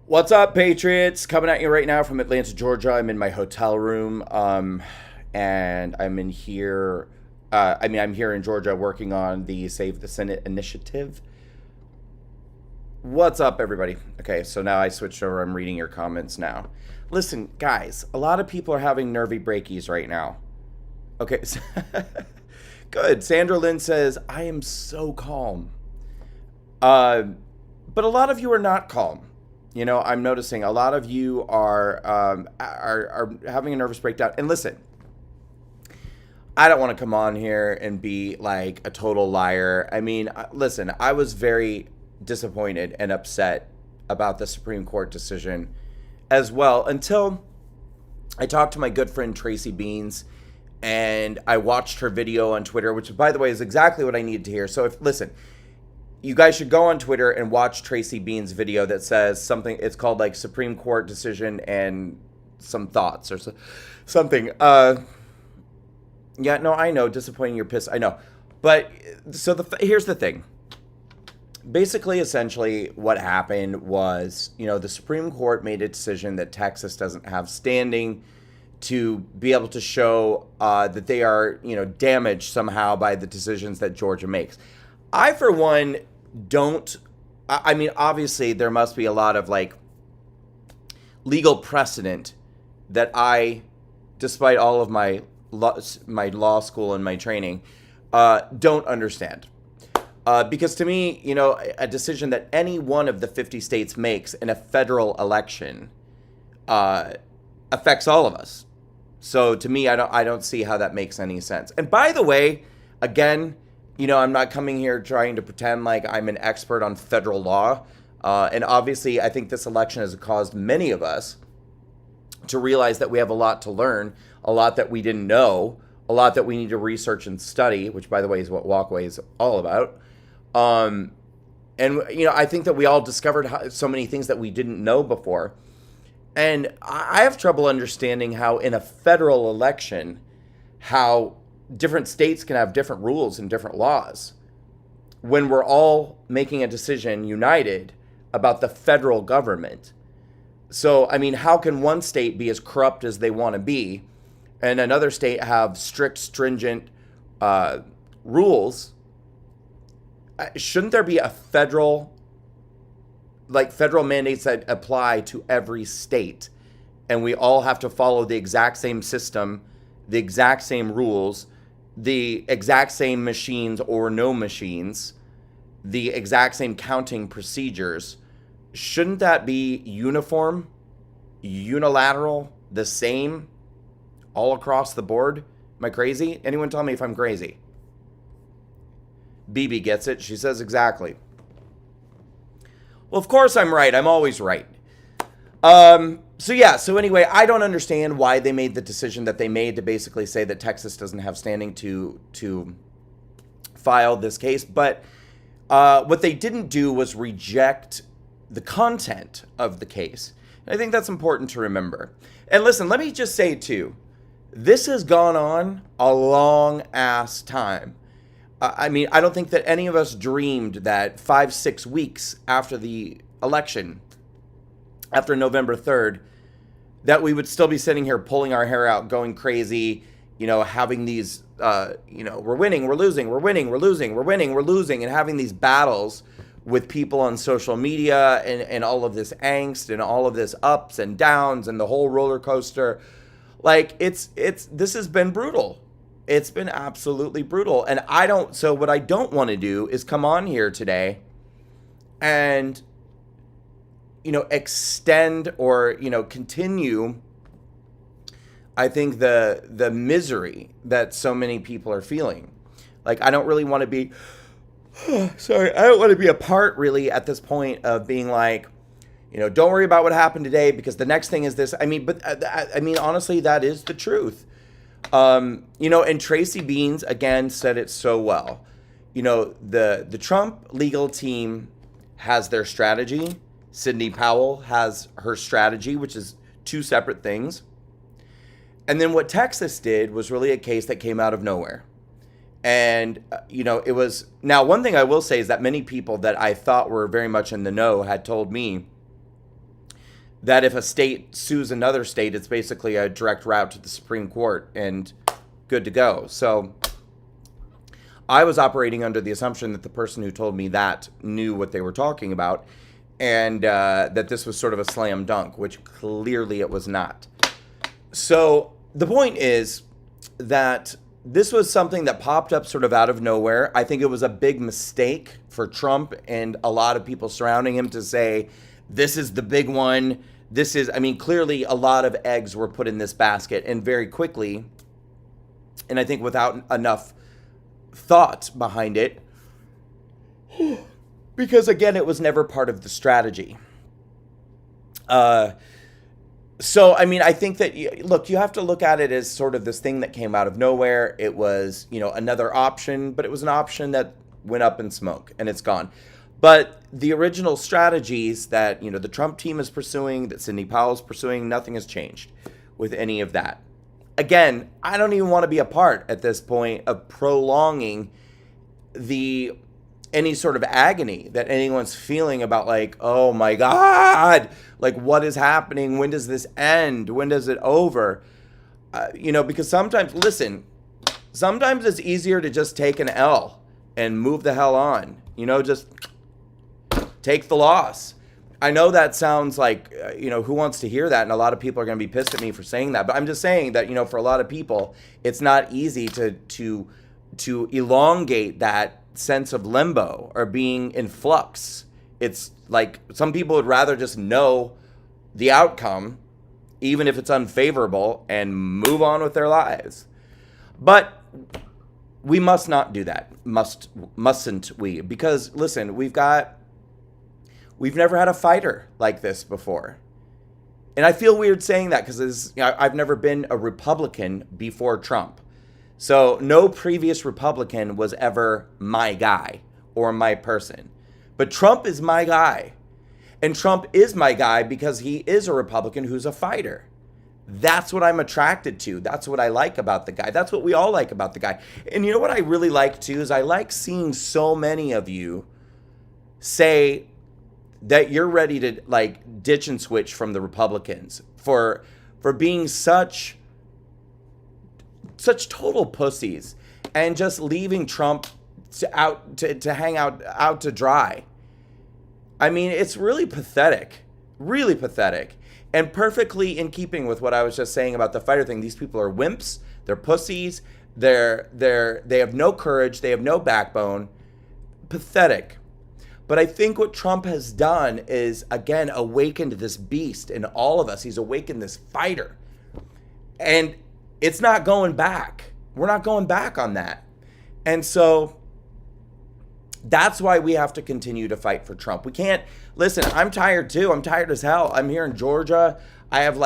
What's up, Patriots? Coming at you right now from Atlanta, Georgia. I'm in my hotel room, and I'm in here. I'm here in Georgia working on the Save the Senate initiative. What's up, everybody? Okay, so now I switched over. I'm reading your comments now. Listen, guys, a lot of people are having nervy breakies right now. Okay, good. Sandra Lynn says, I am so calm. But a lot of you are not calm. You know, I'm noticing a lot of you are having a nervous breakdown. And listen, I don't want to come on here and be like a total liar. I mean, listen, I was very disappointed and upset about the Supreme Court decision as well until I talked to my good friend Tracy Beans and I watched her video on Twitter, which, by the way, is exactly what I needed to hear. So listen, you guys should go on Twitter and watch Tracy Bean's video that says something. It's called like Supreme Court decision and some thoughts or something. Yeah, no, I know. Disappointing, you're pissed. I know. But so here's the thing. Basically, essentially, what happened was, the Supreme Court made a decision that Texas doesn't have standing to be able to show that they are, damaged somehow by the decisions that Georgia makes. I, for one, don't. I mean, obviously, there must be a lot of like legal precedent that I, despite all of my law school and my training, don't understand. Because to me, a decision that any one of the 50 states makes in a federal election affects all of us. So to me, I don't see how that makes any sense. And by the way, again, I'm not coming here trying to pretend like I'm an expert on federal law. And obviously, I think this election has caused many of us to realize that we have a lot to learn, a lot that we didn't know, a lot that we need to research and study, which, by the way, is what Walkaway is all about. And, I think that we all discovered so many things that we didn't know before. And I have trouble understanding how in a federal election, how different states can have different rules and different laws when we're all making a decision united about the federal government. So, I mean, how can one state be as corrupt as they want to be and another state have strict, stringent rules? Shouldn't there be a federal mandates that apply to every state, and we all have to follow the exact same system, the exact same rules, the exact same machines or no machines, the exact same counting procedures? Shouldn't that be uniform, unilateral, the same, all across the board? Am I crazy? Anyone tell me if I'm crazy? BB gets it. She says exactly. Well, of course I'm right. I'm always right. So anyway, I don't understand why they made the decision that they made to basically say that Texas doesn't have standing to file this case. But what they didn't do was reject the content of the case. And I think that's important to remember. And listen, let me just say too, this has gone on a long ass time. I mean, I don't think that any of us dreamed that 5-6 weeks after the election, after November 3rd, that we would still be sitting here pulling our hair out, going crazy, having these, we're winning, we're losing, we're winning, we're losing, we're winning, we're losing, and having these battles with people on social media and all of this angst and all of this ups and downs and the whole roller coaster. Like, this has been brutal. It's been absolutely brutal. And so what I don't want to do is come on here today and, extend or, continue, I think, the misery that so many people are feeling. Like, I don't really want to be, I don't want to be a part really at this point of being like, don't worry about what happened today because the next thing is this. I mean, honestly, that is the truth. And Tracy Beans, again, said it so well. The Trump legal team has their strategy. Sidney Powell has her strategy, which is two separate things. And then what Texas did was really a case that came out of nowhere. And, it was, now one thing I will say is that many people that I thought were very much in the know had told me that if a state sues another state, it's basically a direct route to the Supreme Court and good to go. So I was operating under the assumption that the person who told me that knew what they were talking about, and that this was sort of a slam dunk, which clearly it was not. So the point is that this was something that popped up sort of out of nowhere. I think it was a big mistake for Trump and a lot of people surrounding him to say, this is the big one. Clearly a lot of eggs were put in this basket, and very quickly, and I think without enough thought behind it, because again, it was never part of the strategy. I think that, look, you have to look at it as sort of this thing that came out of nowhere. It was, another option, but it was an option that went up in smoke and it's gone. But the original strategies that, the Trump team is pursuing, that Sidney Powell is pursuing, nothing has changed with any of that. Again, I don't even want to be a part at this point of prolonging any sort of agony that anyone's feeling about, like, oh my God, like, what is happening? When does this end? When does it over? Because sometimes it's easier to just take an L and move the hell on, just take the loss. I know that sounds like, who wants to hear that? And a lot of people are going to be pissed at me for saying that. But I'm just saying that, for a lot of people, it's not easy to elongate that sense of limbo or being in flux. It's like some people would rather just know the outcome, even if it's unfavorable, and move on with their lives. But we must not do that. Mustn't we? Because listen, we've never had a fighter like this before. And I feel weird saying that because I've never been a Republican before Trump. So no previous Republican was ever my guy or my person. But Trump is my guy. And Trump is my guy because he is a Republican who's a fighter. That's what I'm attracted to. That's what I like about the guy. That's what we all like about the guy. And you know what I really like too is I like seeing so many of you say that you're ready to like ditch and switch from the Republicans for being such total pussies and just leaving Trump to hang out to dry. I mean, it's really pathetic, and perfectly in keeping with what I was just saying about the fighter thing. These people are wimps, they're pussies, they have no courage, they have no backbone. Pathetic. But I think what Trump has done is, again, awakened this beast in all of us. He's awakened this fighter. And it's not going back. We're not going back on that. And so that's why we have to continue to fight for Trump. We can't, listen, I'm tired too. I'm tired as hell. I'm here in Georgia. I have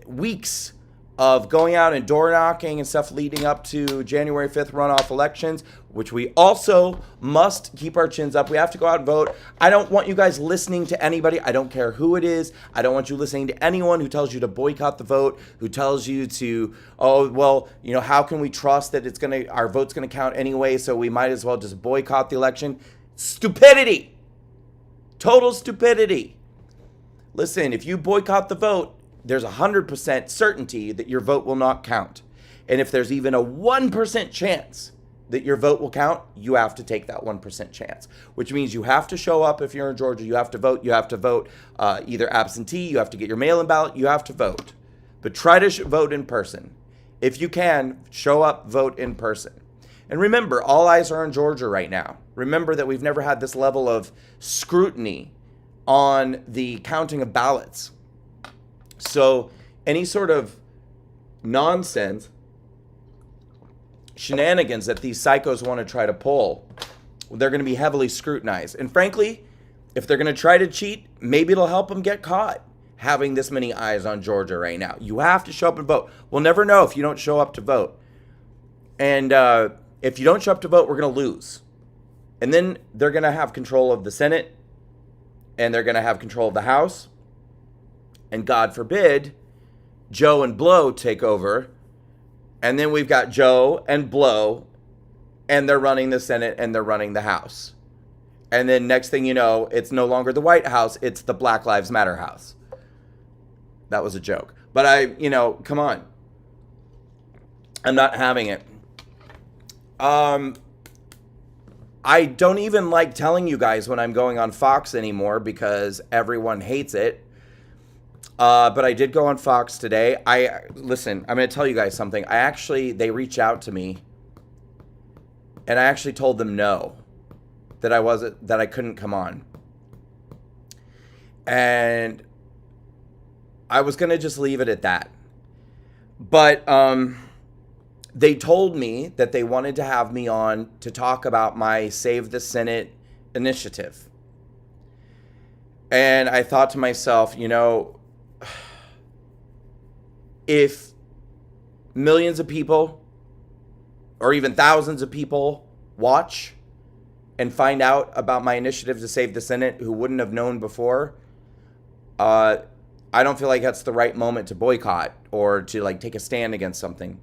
weeks of going out and door knocking and stuff leading up to January 5th runoff elections, which we also must keep our chins up. We have to go out and vote. I don't want you guys listening to anybody. I don't care who it is. I don't want you listening to anyone who tells you to boycott the vote, who tells you to, how can we trust that our vote's gonna count anyway, so we might as well just boycott the election. Stupidity. Total stupidity. Listen, if you boycott the vote, there's 100% certainty that your vote will not count. And if there's even a 1% chance that your vote will count, you have to take that 1% chance, which means you have to show up if you're in Georgia. You have to vote. You have to vote either absentee. You have to get your mail-in ballot. You have to vote. But try to vote in person. If you can, show up, vote in person. And remember, all eyes are on Georgia right now. Remember that we've never had this level of scrutiny on the counting of ballots. So any sort of nonsense, shenanigans that these psychos want to try to pull, they're going to be heavily scrutinized. And frankly, if they're going to try to cheat, maybe it'll help them get caught having this many eyes on Georgia right now. You have to show up and vote. We'll never know if you don't show up to vote. And if you don't show up to vote, we're going to lose. And then they're going to have control of the Senate, and they're going to have control of the House. And God forbid, Joe and Blow take over. And then we've got Joe and Blow, and they're running the Senate and they're running the House. And then next thing you know, it's no longer the White House, it's the Black Lives Matter House. That was a joke. But come on. I'm not having it. I don't even like telling you guys when I'm going on Fox anymore because everyone hates it. But I did go on Fox today. Listen, I'm going to tell you guys something. They reached out to me, and I actually told them no, that I couldn't come on. And I was going to just leave it at that. But they told me that they wanted to have me on to talk about my Save the Senate initiative. And I thought to myself, if millions of people or even thousands of people watch and find out about my initiative to save the Senate who wouldn't have known before, I don't feel like that's the right moment to boycott or to take a stand against something.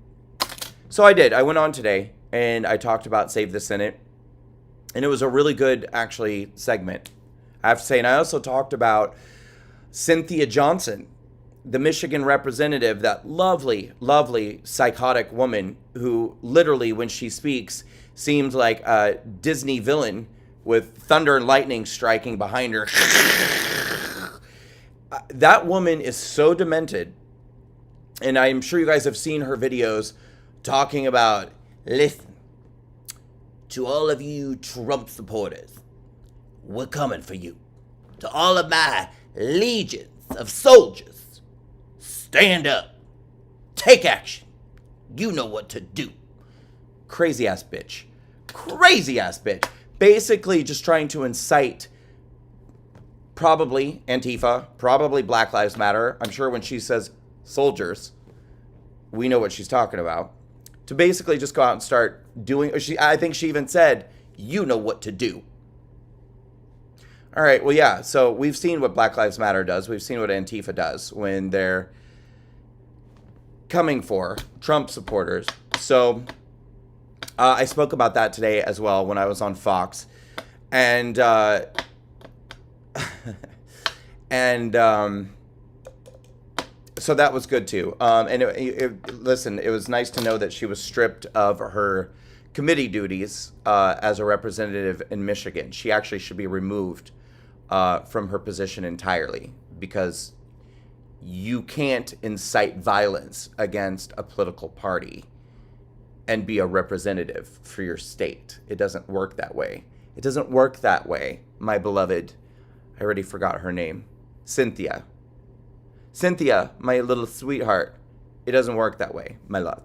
So I did. I went on today and I talked about Save the Senate, and it was a really good, actually, segment, I have to say. And I also talked about Cynthia Johnson, the Michigan representative, that lovely, lovely, psychotic woman who literally, when she speaks, seems like a Disney villain with thunder and lightning striking behind her. That woman is so demented, and I'm sure you guys have seen her videos talking about, listen, to all of you Trump supporters, we're coming for you. To all of my legions of soldiers, stand up, take action. You know what to do. Crazy ass bitch. Crazy ass bitch. Basically just trying to incite probably Antifa, probably Black Lives Matter. I'm sure when she says soldiers, we know what she's talking about. To basically just go out and start doing, I think she even said, you know what to do. All right, well, yeah, so we've seen what Black Lives Matter does. We've seen what Antifa does when they're coming for Trump supporters. So I spoke about that today as well when I was on Fox. And so that was good too. Listen, it was nice to know that she was stripped of her committee duties as a representative in Michigan. She actually should be removed from her position entirely, because you can't incite violence against a political party and be a representative for your state. It doesn't work that way. It doesn't work that way, my beloved. I already forgot her name. Cynthia, my little sweetheart. It doesn't work that way, my love.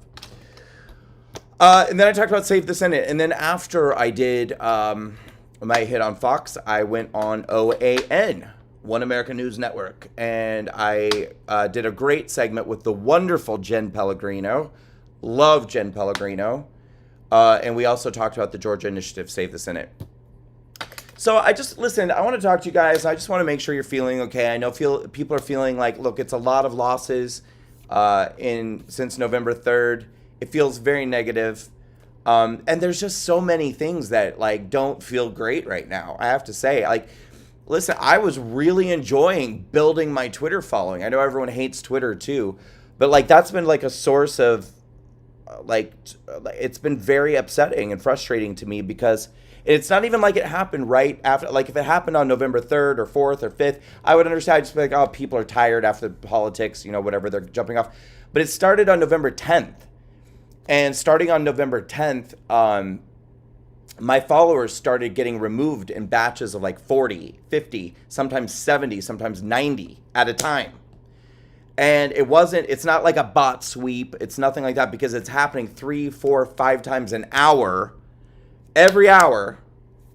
And then I talked about Save the Senate. And then after I did my hit on Fox, I went on OAN, One American News Network. And I did a great segment with the wonderful Jen Pellegrino. Love Jen Pellegrino. And we also talked about the Georgia Initiative, Save the Senate. So I want to talk to you guys. I just want to make sure you're feeling okay. I know people are feeling like, look, it's a lot of losses since November 3rd. It feels very negative. And there's just so many things that don't feel great right now. I have to say, listen, I was really enjoying building my Twitter following. I know everyone hates Twitter too, but that's been a source of it's been very upsetting and frustrating to me, because it's not even it happened right after. If it happened on November 3rd or 4th or 5th, I would understand. I'd just be oh, people are tired after politics, whatever, they're jumping off. But it started on November 10th. And starting on November 10th, my followers started getting removed in batches of 40, 50, sometimes 70, sometimes 90 at a time. And it's not like a bot sweep. It's nothing like that, because it's happening 3, 4, 5 times an hour. Every hour,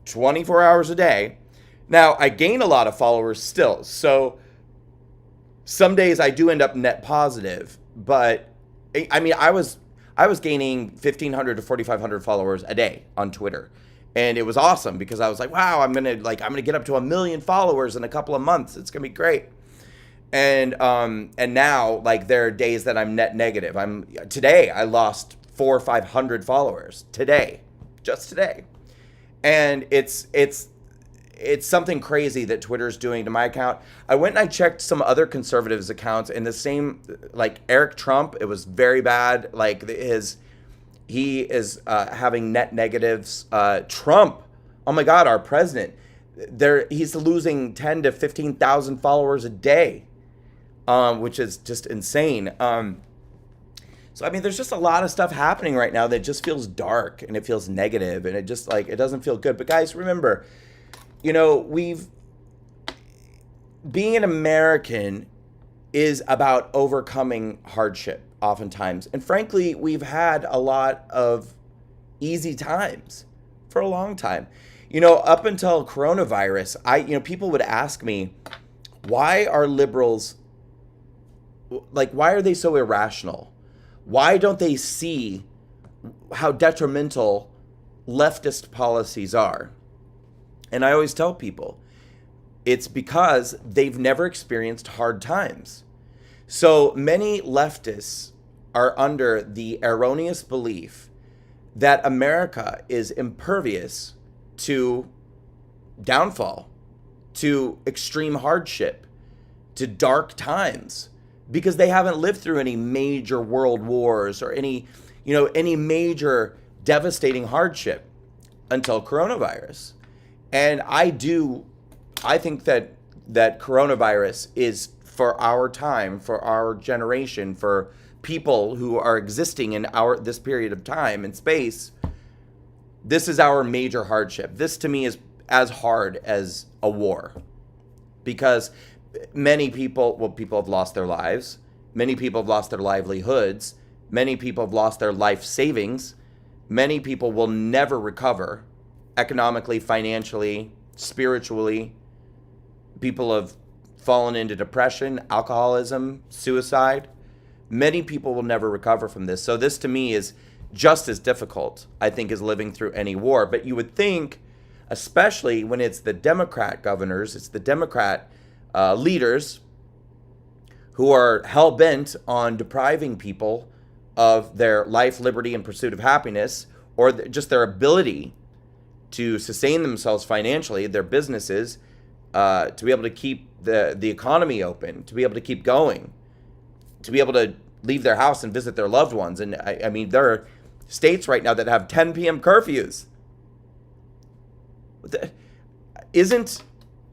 24 hours a day. Now, I gain a lot of followers still. So some days I do end up net positive. But, I mean, I was gaining 1,500 to 4,500 followers a day on Twitter. And it was awesome, because I was like, wow, I'm going to get up to 1 million followers in a couple of months. It's going to be great. And now, there are days that I'm net negative. Today, I lost 400 or 500 followers. Just today. And it's it's something crazy that Twitter's doing to my account. I went and I checked some other conservatives' accounts, and the same, like Eric Trump, it was very bad. Like he is having net negatives. Trump, oh my God, our president, he's losing 10 to 15,000 followers a day, which is just insane. So, I mean, there's just a lot of stuff happening right now that just feels dark and it feels negative and it just like, it doesn't feel good. But guys, remember, being an American is about overcoming hardship oftentimes. And frankly, we've had a lot of easy times for a long time. Up until coronavirus, people would ask me, why are liberals, why are they so irrational? Why don't they see how detrimental leftist policies are? And I always tell people, it's because they've never experienced hard times. So many leftists are under the erroneous belief that America is impervious to downfall, to extreme hardship, to dark times, because they haven't lived through any major world wars or any major devastating hardship until coronavirus. And I think that coronavirus is for our time, for our generation, for people who are existing in this period of time and space. This is our major hardship. This to me is as hard as a war, because many people have lost their lives. Many people have lost their livelihoods. Many people have lost their life savings. Many people will never recover economically, financially, spiritually. People have fallen into depression, alcoholism, suicide. Many people will never recover from this. So this to me is just as difficult, I think, as living through any war. But you would think, especially when it's the Democrat governors, it's the Democrat leaders who are hell-bent on depriving people of their life, liberty, and pursuit of happiness, or just their ability to sustain themselves financially, their businesses, to be able to keep the economy open, to be able to keep going, to be able to leave their house and visit their loved ones. And I mean, there are states right now that have 10 p.m. curfews. Isn't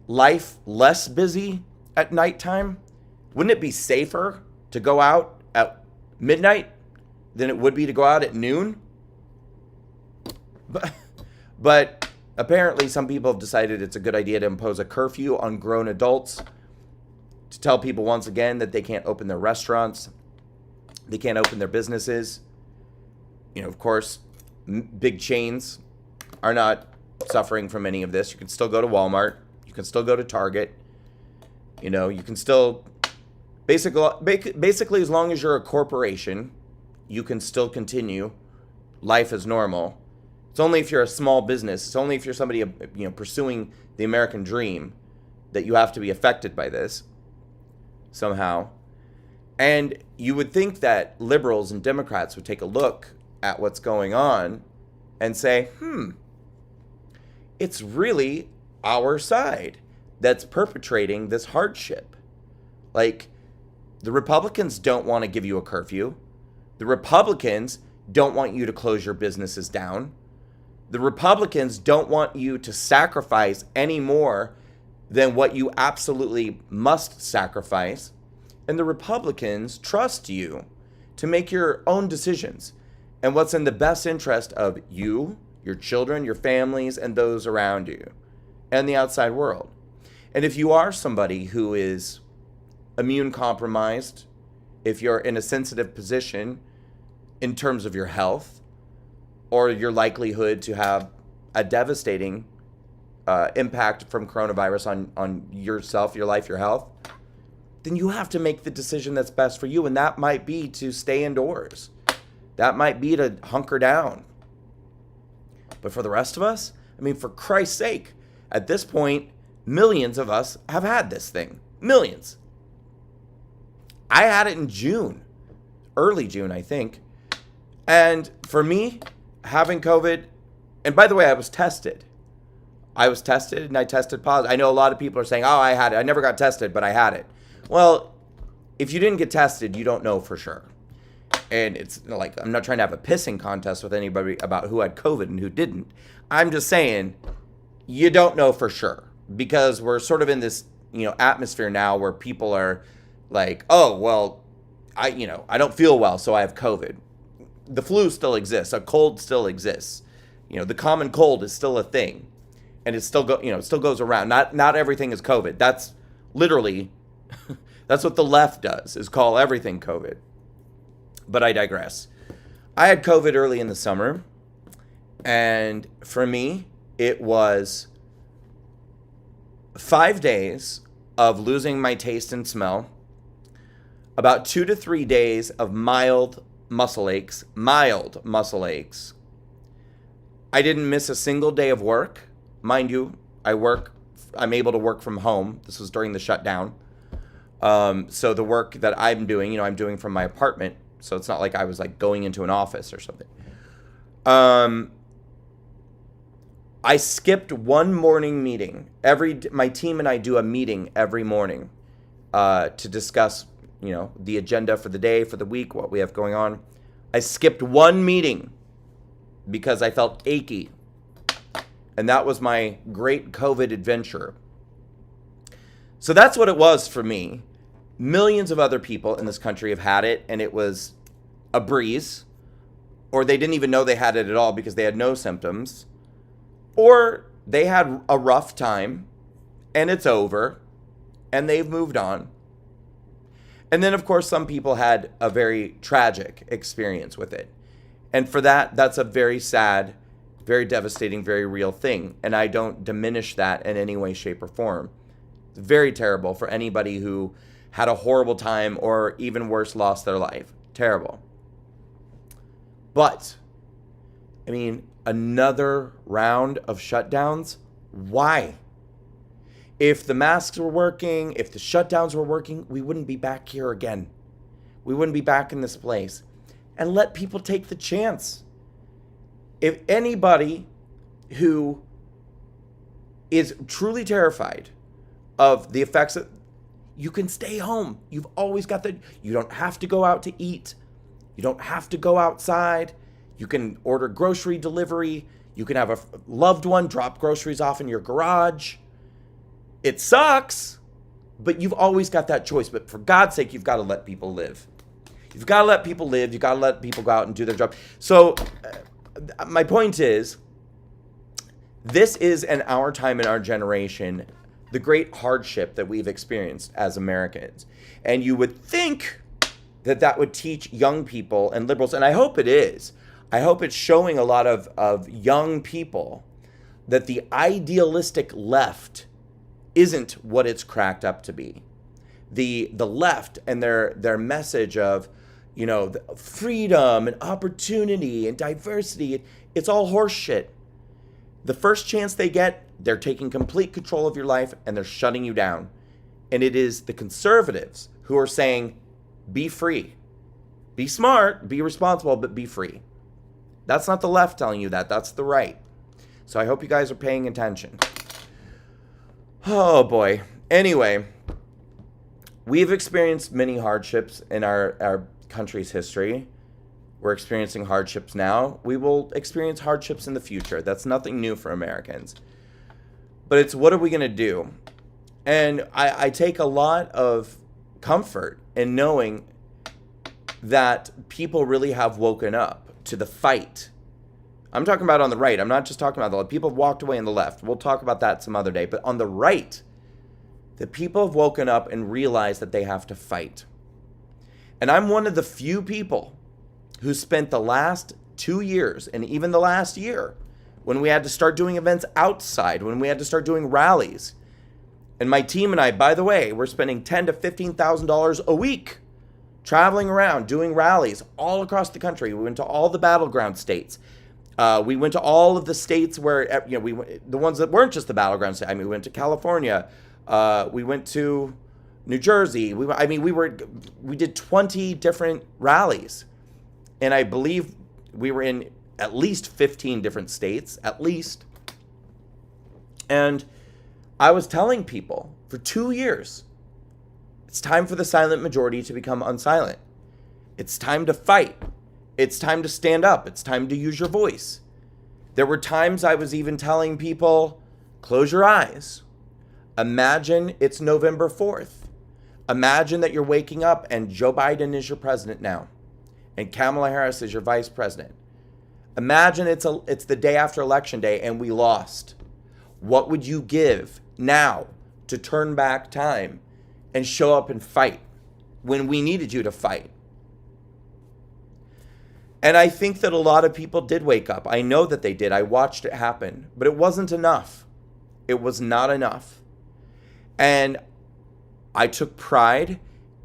life less busy at nighttime? Wouldn't it be safer to go out at midnight than it would be to go out at noon? But apparently some people have decided it's a good idea to impose a curfew on grown adults, to tell people once again that they can't open their restaurants, they can't open their businesses. Of course, big chains are not suffering from any of this. You can still go to Walmart. You can still go to Target. You can still, basically, as long as you're a corporation, you can still continue life as normal. It's only if you're a small business, it's only if you're somebody, pursuing the American dream, that you have to be affected by this somehow. And you would think that liberals and Democrats would take a look at what's going on and say, it's really our side that's perpetrating this hardship. Like, the Republicans don't want to give you a curfew. The Republicans don't want you to close your businesses down. The Republicans don't want you to sacrifice any more than what you absolutely must sacrifice. And the Republicans trust you to make your own decisions and what's in the best interest of you, your children, your families, and those around you, and the outside world. And if you are somebody who is immune compromised, if you're in a sensitive position in terms of your health, or your likelihood to have a devastating impact from coronavirus on yourself, your life, your health, then you have to make the decision that's best for you. And that might be to stay indoors. That might be to hunker down. But for the rest of us, I mean, for Christ's sake, at this point, millions of us have had this thing. Millions. I had it in June, early June, I think. And for me, having COVID, and by the way, I was tested. I was tested and I tested positive. I know a lot of people are saying, oh, I had it. I never got tested, but I had it. Well, if you didn't get tested, you don't know for sure. And it's like, I'm not trying to have a pissing contest with anybody about who had COVID and who didn't. I'm just saying, you don't know for sure, because we're sort of in this, atmosphere now where people are like, oh, well, I don't feel well, so I have COVID. The flu still exists. A cold still exists. The common cold is still a thing, and it still it still goes around. Not everything is COVID. That's literally that's what the left does, is call everything COVID. But I digress. I had COVID early in the summer, and for me, it was 5 days of losing my taste and smell, about 2 to 3 days of mild muscle aches. I didn't miss a single day of work. Mind you, I'm able to work from home. This was during the shutdown. So the work that I'm doing, I'm doing from my apartment. So it's not like I was like going into an office or something. I skipped one morning meeting. My team and I do a meeting every morning to discuss, the agenda for the day, for the week, what we have going on. I skipped one meeting because I felt achy. And that was my great COVID adventure. So that's what it was for me. Millions of other people in this country have had it, and it was a breeze. Or they didn't even know they had it at all because they had no symptoms. Or they had a rough time, and it's over, and they've moved on. And then, of course, some people had a very tragic experience with it. And for that, that's a very sad, very devastating, very real thing. And I don't diminish that in any way, shape, or form. It's very terrible for anybody who had a horrible time or, even worse, lost their life. Terrible. But, another round of shutdowns? Why? If the masks were working, if the shutdowns were working, we wouldn't be back here again. We wouldn't be back in this place. And let people take the chance. If anybody who is truly terrified of the effects of, you can stay home. You've always got you don't have to go out to eat. You don't have to go outside. You can order grocery delivery. You can have a loved one drop groceries off in your garage. It sucks, but you've always got that choice. But for God's sake, you've got to let people live. You've got to let people live. You've got to let people go out and do their job. So my point is, this is in our time, in our generation, the great hardship that we've experienced as Americans. And you would think that would teach young people and liberals, and I hope it is. I hope it's showing a lot of young people that the idealistic left isn't what it's cracked up to be. The left and their message of, freedom and opportunity and diversity, it's all horse shit. The first chance they get, they're taking complete control of your life and they're shutting you down. And it is the conservatives who are saying, be free. Be smart, be responsible, but be free. That's not the left telling you that. That's the right. So I hope you guys are paying attention. Oh, boy. Anyway, we've experienced many hardships in our country's history. We're experiencing hardships now. We will experience hardships in the future. That's nothing new for Americans. But it's, what are we going to do? And I take a lot of comfort in knowing that people really have woken up to the fight. I'm talking about on the right. I'm not just talking about the left. People have walked away on the left. We'll talk about that some other day. But on the right, the people have woken up and realized that they have to fight. And I'm one of the few people who spent the last 2 years and even the last year when we had to start doing events outside, when we had to start doing rallies. And my team and I, by the way, we're spending $10,000 to $15,000 a week traveling around, doing rallies all across the country. We went to all the battleground states. We went to all of the states where, the ones that weren't just the battleground states. We went to California. We went to New Jersey. We did 20 different rallies. And I believe we were in at least 15 different states, at least. And I was telling people for 2 years, it's time for the silent majority to become unsilent. It's time to fight. It's time to stand up. It's time to use your voice. There were times I was even telling people, close your eyes. Imagine it's November 4th. Imagine that you're waking up and Joe Biden is your president now, and Kamala Harris is your vice president. Imagine it's the day after Election Day and we lost. What would you give now to turn back time and show up and fight when we needed you to fight? And I think that a lot of people did wake up. I know that they did. I watched it happen. But it wasn't enough. It was not enough. And I took pride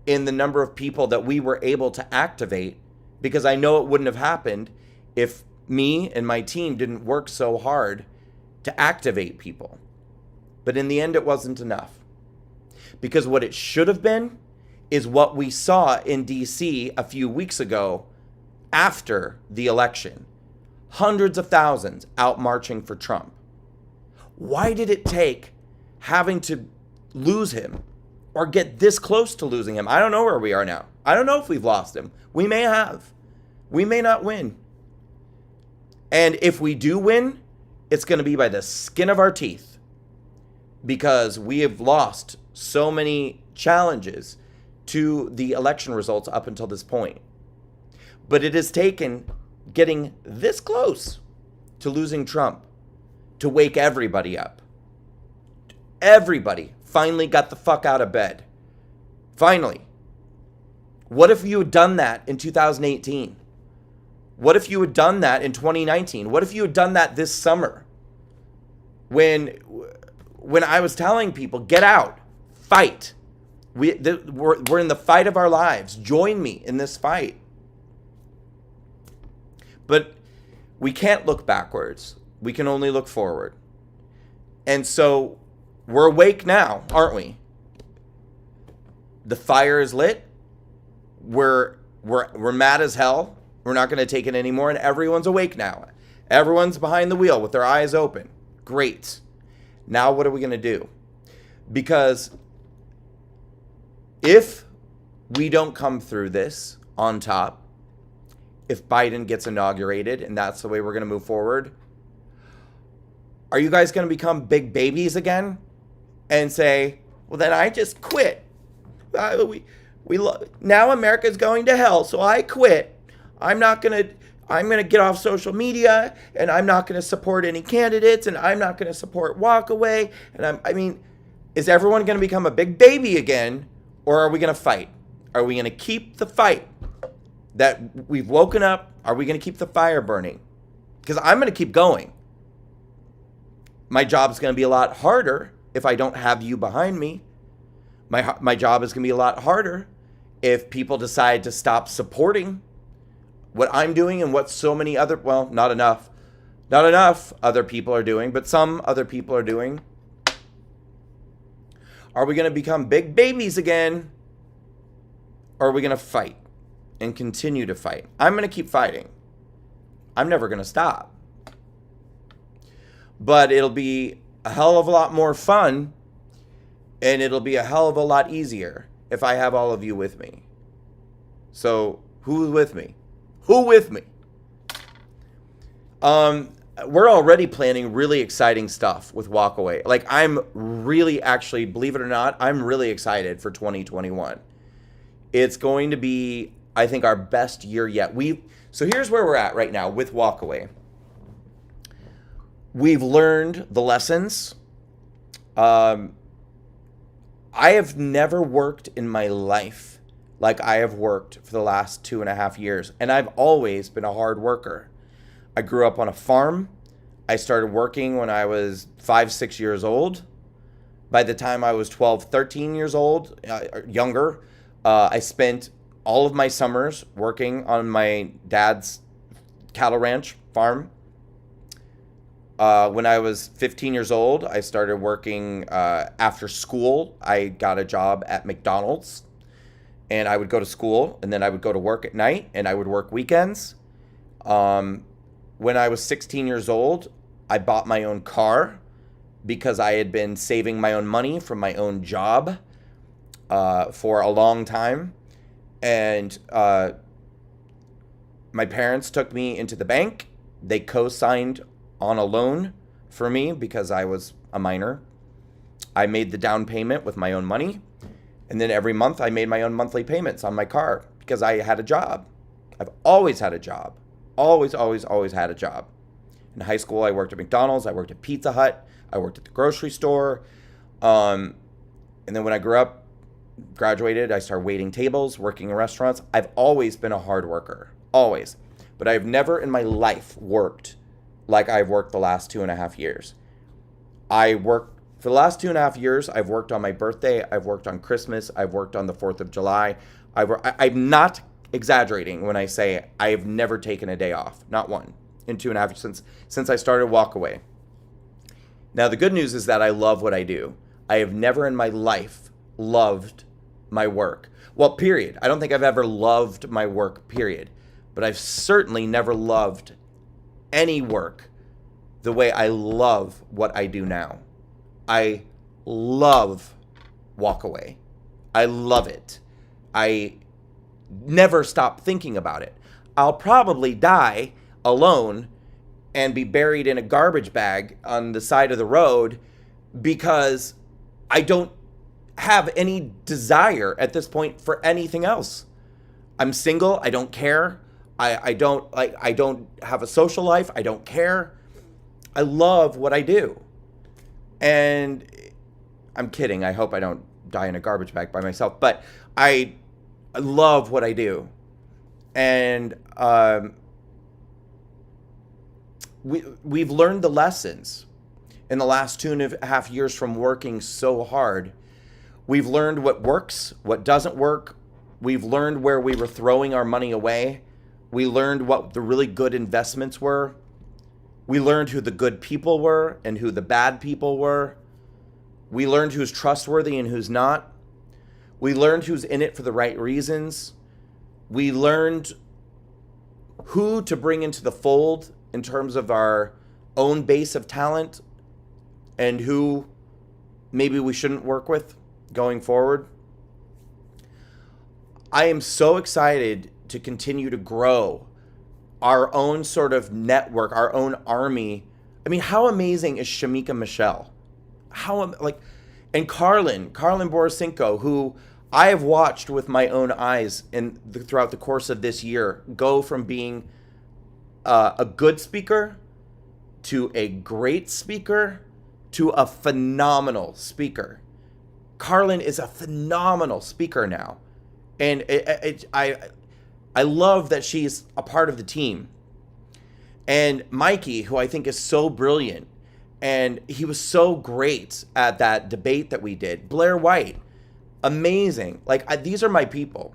in the number of people that we were able to activate, because I know it wouldn't have happened if me and my team didn't work so hard to activate people. But in the end, it wasn't enough. Because what it should have been is what we saw in DC a few weeks ago after the election. Hundreds of thousands out marching for Trump. Why did it take having to lose him or get this close to losing him? I don't know where we are now. I don't know if we've lost him. We may have. We may not win. And if we do win, it's going to be by the skin of our teeth, because we have lost so many challenges to the election results up until this point. But it has taken getting this close to losing Trump to wake everybody up. Everybody finally got the fuck out of bed. Finally. What if you had done that in 2018? What if you had done that in 2019? What if you had done that this summer? When I was telling people, get out, fight. We're in the fight of our lives. Join me in this fight. But we can't look backwards. We can only look forward. And so we're awake now, aren't we? The fire is lit. We're mad as hell. We're not going to take it anymore, and everyone's awake now. Everyone's behind the wheel with their eyes open. Great. Now what are we going to do? Because if we don't come through this on top, if Biden gets inaugurated and that's the way we're going to move forward, are you guys going to become big babies again and say, well, then I just quit. Now America's going to hell, so I quit. I'm going to get off social media, and I'm not going to support any candidates, and I'm not going to support Walkaway. And is everyone going to become a big baby again, or are we going to fight? Are we going to keep the fight that we've woken up? Are we going to keep the fire burning? Because I'm going to keep going. My job's going to be a lot harder if I don't have you behind me. My job is going to be a lot harder if people decide to stop supporting what I'm doing and what so many other, well, not enough other people are doing, but some other people are doing. Are we going to become big babies again? Or are we going to fight and continue to fight? I'm going to keep fighting. I'm never going to stop. But it'll be a hell of a lot more fun, and it'll be a hell of a lot easier if I have all of you with me. So, who's with me? Who with me? We're already planning really exciting stuff with Walkaway. Like, I'm really, actually, believe it or not, I'm really excited for 2021. It's going to be, I think, our best year yet. So here's where we're at right now with Walkaway. We've learned the lessons. I have never worked in my life like I have worked for the last 2.5 years. And I've always been a hard worker. I grew up on a farm. I started working when I was 5, 6 years old. By the time I was 12, 13 years old, younger, I spent all of my summers working on my dad's cattle ranch farm. When I was 15 years old, I started working after school. I got a job at McDonald's, and I would go to school, and then I would go to work at night, and I would work weekends. When I was 16 years old, I bought my own car because I had been saving my own money from my own job for a long time. And my parents took me into the bank. They co-signed on a loan for me because I was a minor. I made the down payment with my own money. And then every month I made my own monthly payments on my car because I had a job. I've always had a job. Always had a job. In high school, I worked at McDonald's. I worked at Pizza Hut. I worked at the grocery store. And then when I grew up, graduated, I started waiting tables, working in restaurants. I've always been a hard worker. Always. But I've never in my life worked like I've worked the last 2.5 years. For the last 2.5 years, I've worked on my birthday. I've worked on Christmas. I've worked on the 4th of July. I'm not exaggerating when I say I have never taken a day off. Not one. In 2.5 years since I started Walkaway. Now, the good news is that I love what I do. I have never in my life loved my work. Well, period. I don't think I've ever loved my work, period. But I've certainly never loved any work the way I love what I do now. I love Walkaway. I love it. I never stop thinking about it. I'll probably die alone and be buried in a garbage bag on the side of the road because I don't have any desire at this point for anything else. I'm single. I don't care. I don't have a social life. I don't care. I love what I do. And I'm kidding. I hope I don't die in a garbage bag by myself, but I love what I do. And we've learned the lessons in the last 2.5 years from working so hard. We've learned what works, what doesn't work. We've learned where we were throwing our money away. We learned what the really good investments were. We learned who the good people were and who the bad people were. We learned who's trustworthy and who's not. We learned who's in it for the right reasons. We learned who to bring into the fold in terms of our own base of talent and who maybe we shouldn't work with going forward. I am so excited to continue to grow our own sort of network, our own army. I mean, how amazing is Shamika Michelle? And Carlin Borisenko, who I have watched with my own eyes throughout the course of this year go from being a good speaker to a great speaker to a phenomenal speaker. Carlin is a phenomenal speaker now. And I love that she's a part of the team. And Mikey, who I think is so brilliant, and he was so great at that debate that we did. Blair White, amazing. These are my people.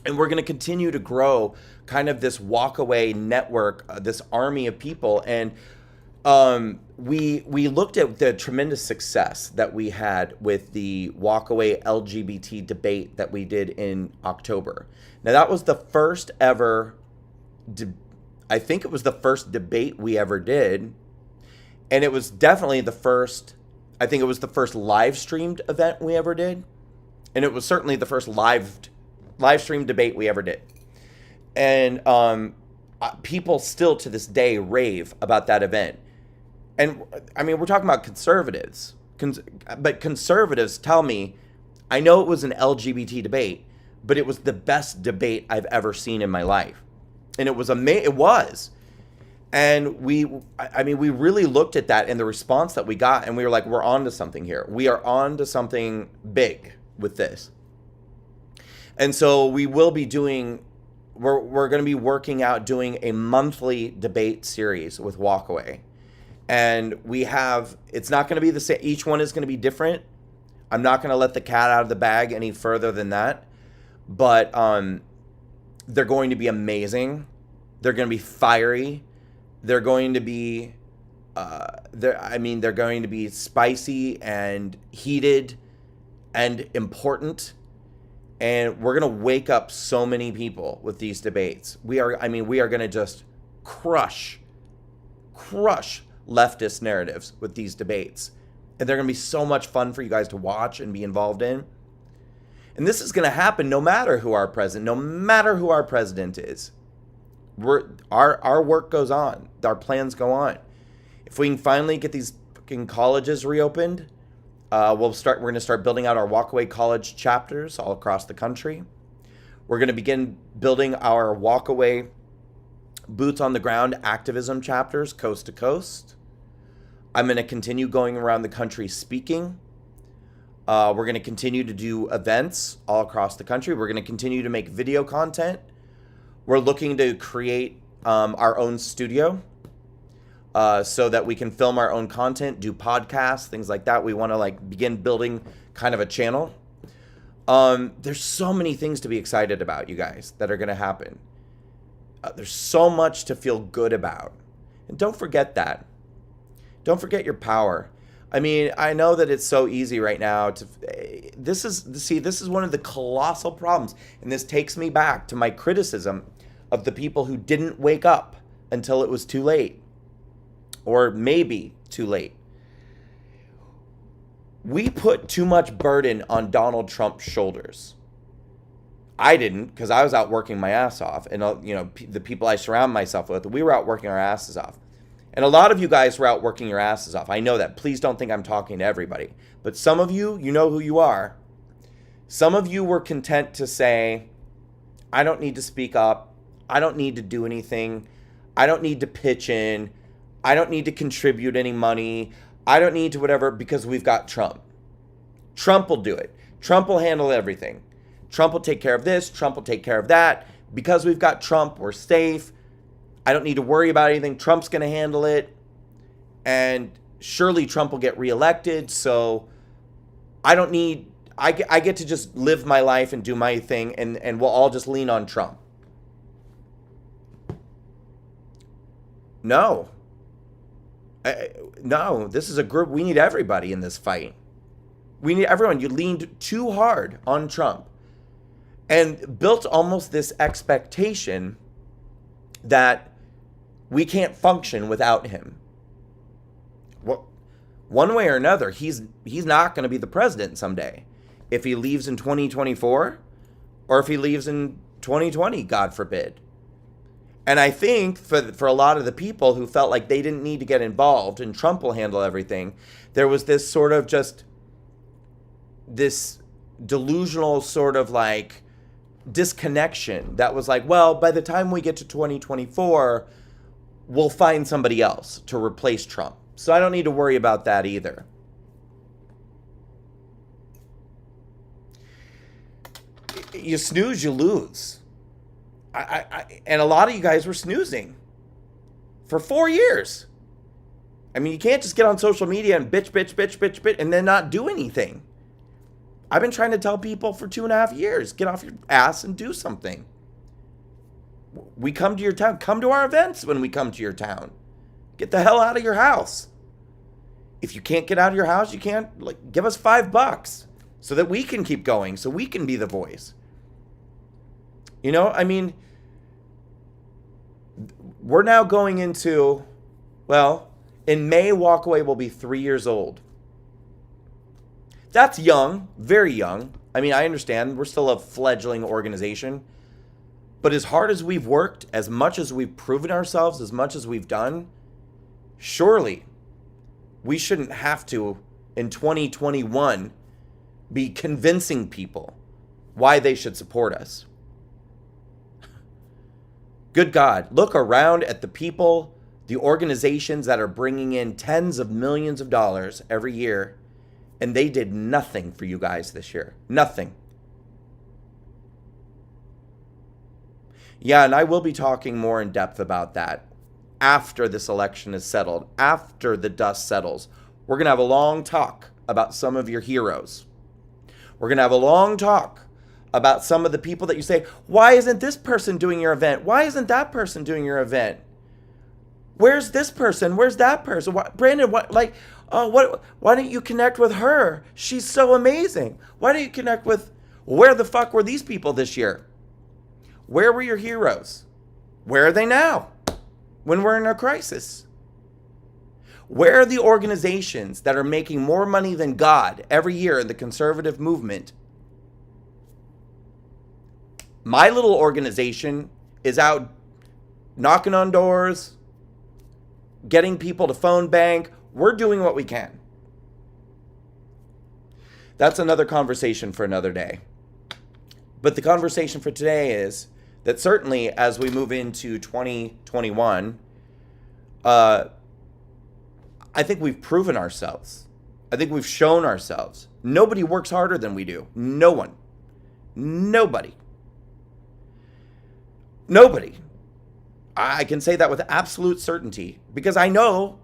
And we're going to continue to grow kind of this Walkaway network, this army of people. And we looked at the tremendous success that we had with the Walkaway LGBT debate that we did in October. Now, that was the first ever, I think it was the first debate we ever did. And it was definitely I think it was the first live streamed event we ever did. And it was certainly the first live stream debate we ever did. And people still to this day rave about that event. And I mean, we're talking about conservatives, but conservatives tell me, I know it was an LGBT debate, but it was the best debate I've ever seen in my life. And it was it was. And we really looked at that and the response that we got, and we were like, we're on to something here. We are on to something big with this. And so we will be we're going to be working out doing a monthly debate series with Walkaway. And it's not going to be the same. Each one is going to be different. I'm not going to let the cat out of the bag any further than that. But they're going to be amazing. They're going to be fiery. They're going to be, they're going to be spicy and heated and important. And we're going to wake up so many people with these debates. We are going to just crush leftist narratives with these debates. And they're going to be so much fun for you guys to watch and be involved in. And this is going to happen no matter who our president is. Our work goes on. Our plans go on. If we can finally get these fucking colleges reopened, we're going to start building out our Walkaway college chapters all across the country. We're going to begin building our Walkaway boots on the ground activism chapters coast to coast. I'm going to continue going around the country speaking. We're going to continue to do events all across the country. We're going to continue to make video content. We're looking to create our own studio so that we can film our own content, do podcasts, things like that. We want to begin building kind of a channel. There's so many things to be excited about, you guys, that are going to happen. There's so much to feel good about. And don't forget that. Don't forget your power. I mean, I know that it's so easy right now to, this is one of the colossal problems. And this takes me back to my criticism of the people who didn't wake up until it was too late. Or maybe too late. We put too much burden on Donald Trump's shoulders. I didn't, because I was out working my ass off. And, the people I surround myself with, we were out working our asses off. And a lot of you guys were out working your asses off. I know that. Please don't think I'm talking to everybody. But some of you, you know who you are. Some of you were content to say, I don't need to speak up. I don't need to do anything. I don't need to pitch in. I don't need to contribute any money. I don't need to whatever, because we've got Trump. Trump will do it. Trump will handle everything. Trump will take care of this. Trump will take care of that. Because we've got Trump, we're safe. I don't need to worry about anything. Trump's going to handle it. And surely Trump will get reelected. So I get to just live my life and do my thing. And we'll all just lean on Trump. No. No, this is a group. We need everybody in this fight. We need everyone. You leaned too hard on Trump and built almost this expectation that we can't function without him. Well, one way or another, he's not going to be the president someday. If he leaves in 2024 or if he leaves in 2020, God forbid. And I think for a lot of the people who felt like they didn't need to get involved and Trump will handle everything, there was this sort of just this delusional sort of disconnection that was like, well, by the time we get to 2024, we'll find somebody else to replace Trump. So I don't need to worry about that either. You snooze, you lose. And a lot of you guys were snoozing for 4 years. I mean, you can't just get on social media and bitch, and then not do anything. I've been trying to tell people for 2.5 years, get off your ass and do something. We come to your town. Come to our events when we come to your town. Get the hell out of your house. If you can't get out of your house, you can't, give us $5 so that we can keep going, so we can be the voice. I mean, we're now going into, in May, Walkaway will be 3 years old. That's young, very young. I mean, I understand we're still a fledgling organization. But as hard as we've worked, as much as we've proven ourselves, as much as we've done, surely we shouldn't have to, in 2021, be convincing people why they should support us. Good God, look around at the people, the organizations that are bringing in tens of millions of dollars every year, and they did nothing for you guys this year. Nothing. Yeah, and I will be talking more in depth about that after this election is settled, after the dust settles. We're going to have a long talk about some of your heroes. We're going to have a long talk about some of the people that you say, why isn't this person doing your event? Why isn't that person doing your event? Where's this person? Where's that person? Brandon, why don't you connect with her? She's so amazing. Why don't you connect with, where the fuck were these people this year? Where were your heroes? Where are they now when we're in a crisis? Where are the organizations that are making more money than God every year in the conservative movement? My little organization is out knocking on doors, getting people to phone bank. We're doing what we can. That's another conversation for another day. But the conversation for today is that certainly as we move into 2021, I think we've proven ourselves. I think we've shown ourselves. Nobody works harder than we do. No one. Nobody. Nobody. I can say that with absolute certainty because I know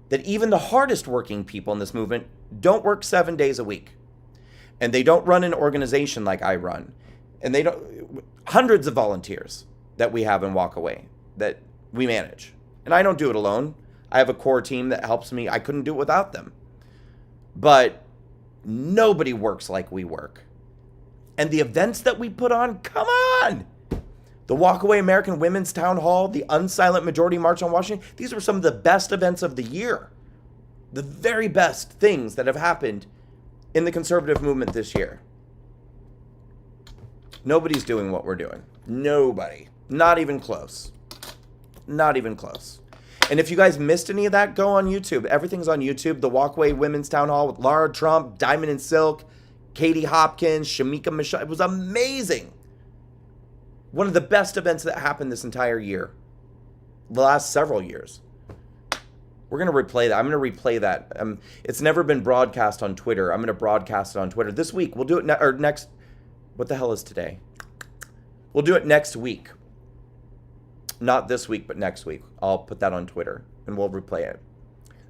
that even the hardest working people in this movement don't work 7 days a week. And they don't run an organization like I run. And they don't, hundreds of volunteers that we have in Walkaway that we manage. And I don't do it alone. I have a core team that helps me. I couldn't do it without them. But nobody works like we work. And the events that we put on, come on! The Walkaway American Women's Town Hall, the Unsilent Majority March on Washington, these were some of the best events of the year. The very best things that have happened in the conservative movement this year. Nobody's doing what we're doing. Nobody. Not even close. Not even close. And if you guys missed any of that, go on YouTube. Everything's on YouTube. The Walkaway Women's Town Hall with Lara Trump, Diamond and Silk, Katie Hopkins, Shamika Michelle. It was amazing. One of the best events that happened this entire year. The last several years. We're going to replay that. I'm going to replay that. It's never been broadcast on Twitter. I'm going to broadcast it on Twitter this week. We'll do it next. What the hell is today? We'll do it next week. Not this week, but next week. I'll put that on Twitter and we'll replay it.